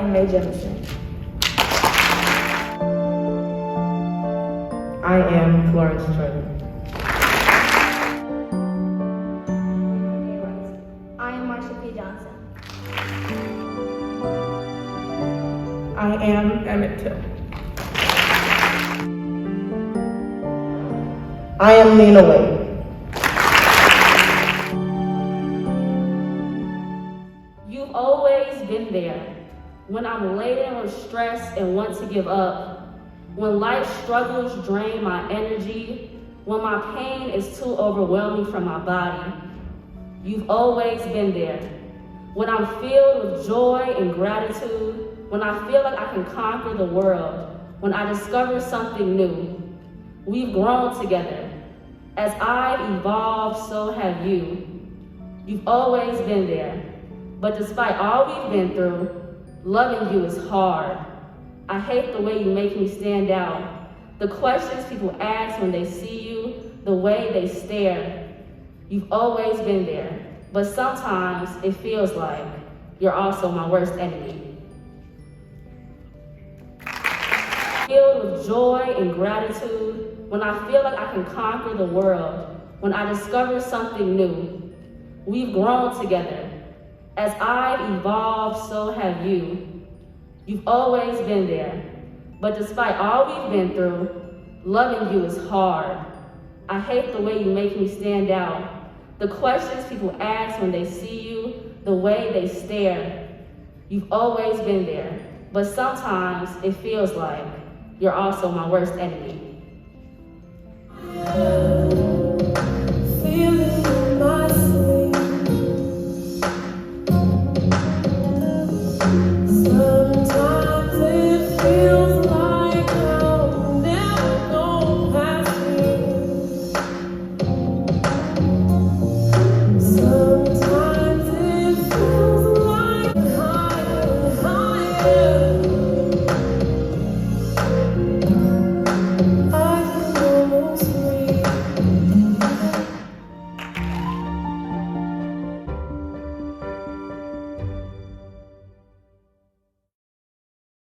am May Jemison. I am Florence Jordan. I am Marsha P. Johnson. I am Emmett Till. I am Lena Wade. You've always been there when I'm laden with stress and want to give up, when life struggles drain my energy, when my pain is too overwhelming for my body. You've always been there when I'm filled with joy and gratitude, when I feel like I can conquer the world, when I discover something new. We've grown together. As I've evolved, so have you. You've always been there. But despite all we've been through, loving you is hard. I hate the way you make me stand out. The questions people ask when they see you, the way they stare. You've always been there. But sometimes it feels like you're also my worst enemy. Filled with joy and gratitude, when I feel like I can conquer the world, when I discover something new. We've grown together. As I've evolved, so have you. You've always been there. But despite all we've been through, loving you is hard. I hate the way you make me stand out. The questions people ask when they see you, the way they stare. You've always been there. But sometimes it feels like you're also my worst enemy.